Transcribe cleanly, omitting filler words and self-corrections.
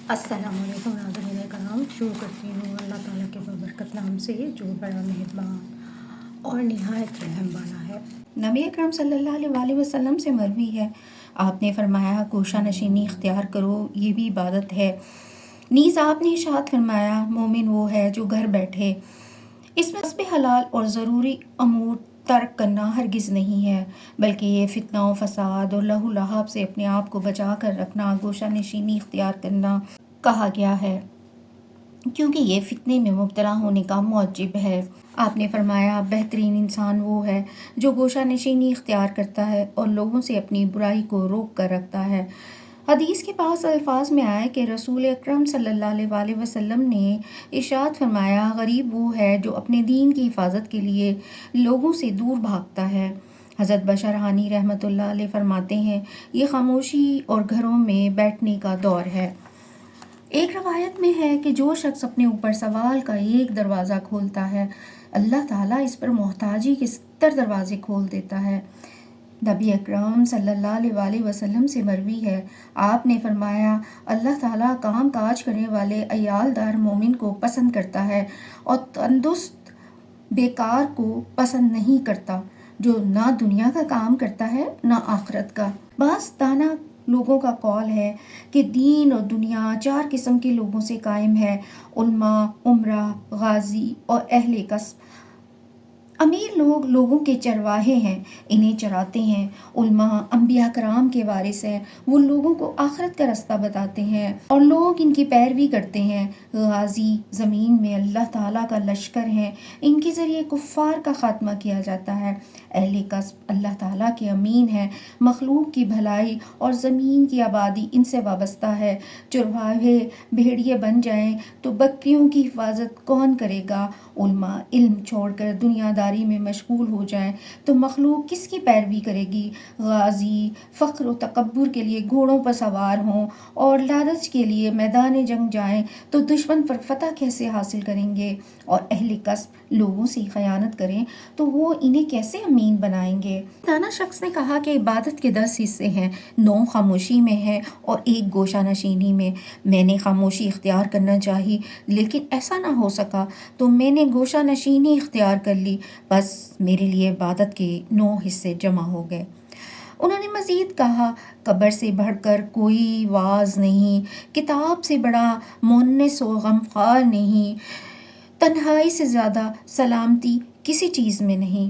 السلام علیکم ناظرین کرام، شروع کرتی ہوں اللہ تعالیٰ کے بابرکت نام سے جو بڑا مہربان اور نہایت رحم والا ہے۔ نبی اکرم صلی اللہ علیہ وسلم سے مروی ہے، آپ نے فرمایا گوشہ نشینی اختیار کرو، یہ بھی عبادت ہے۔ نیز آپ نے ارشاد فرمایا مومن وہ ہے جو گھر بیٹھے، اس میں کسب حلال اور ضروری امور ترک کرنا ہرگز نہیں ہے، بلکہ یہ فتنہ و فساد اور لہو لہب سے اپنے آپ کو بچا کر رکھنا، گوشہ نشینی اختیار کرنا کہا گیا ہے، کیونکہ یہ فتنے میں مبتلا ہونے کا موجب ہے۔ آپ نے فرمایا بہترین انسان وہ ہے جو گوشہ نشینی اختیار کرتا ہے اور لوگوں سے اپنی برائی کو روک کر رکھتا ہے۔ حدیث کے پاس الفاظ میں آیا کہ رسول اکرم صلی اللہ علیہ وسلم نے ارشاد فرمایا غریب وہ ہے جو اپنے دین کی حفاظت کے لیے لوگوں سے دور بھاگتا ہے۔ حضرت بشرحانی رحمۃ اللہ علیہ فرماتے ہیں یہ خاموشی اور گھروں میں بیٹھنے کا دور ہے۔ ایک روایت میں ہے کہ جو شخص اپنے اوپر سوال کا ایک دروازہ کھولتا ہے، اللہ تعالیٰ اس پر محتاجی کے 70 دروازے کھول دیتا ہے۔ نبی اکرم صلی اللہ علیہ وسلم سے مروی ہے، آپ نے فرمایا اللہ تعالیٰ کام کاج کرنے والے عیالدار مومن کو پسند کرتا ہے اور تندرست بیکار کو پسند نہیں کرتا، جو نہ دنیا کا کام کرتا ہے نہ آخرت کا۔ بعض دانا لوگوں کا قول ہے کہ دین اور دنیا 4 قسم کے لوگوں سے قائم ہے: علماء، امرا، غازی اور اہل کسب۔ امیر لوگ لوگوں کے چرواہے ہیں، انہیں چراتے ہیں۔ علماء انبیاء کرام کے وارث ہیں، وہ لوگوں کو آخرت کا رستہ بتاتے ہیں اور لوگ ان کی پیروی کرتے ہیں۔ غازی زمین میں اللہ تعالیٰ کا لشکر ہیں، ان کے ذریعے کفار کا خاتمہ کیا جاتا ہے۔ اہل کسب اللہ تعالیٰ کے امین ہیں، مخلوق کی بھلائی اور زمین کی آبادی ان سے وابستہ ہے۔ چرواہے بھیڑیے بن جائیں تو بکریوں کی حفاظت کون کرے گا؟ علماء علم چھوڑ کر دنیا داری میں مشغول ہو جائیں تو مخلوق کس کی پیروی کرے گی؟ غازی فخر و تکبر کے لیے گھوڑوں پر سوار ہوں اور لالچ کے لیے میدان جنگ جائیں تو دشمن پر فتح کیسے حاصل کریں گے؟ اور اہل کسب لوگوں سے خیانت کریں تو وہ انہیں کیسے امین بنائیں گے؟ دانا شخص نے کہا کہ عبادت کے 10 حصے ہیں، 9 خاموشی میں ہے اور 1 گوشہ نشینی میں۔ میں نے خاموشی اختیار کرنا چاہی لیکن ایسا نہ ہو سکا تو میں نے گوشہ نشینی اختیار کر لی، بس میرے لیے عبادت کے 9 حصے جمع ہو گئے۔ انہوں نے مزید کہا قبر سے بڑھ کر کوئی واعظ نہیں، کتاب سے بڑا مونس و غمخوار نہیں، تنہائی سے زیادہ سلامتی کسی چیز میں نہیں۔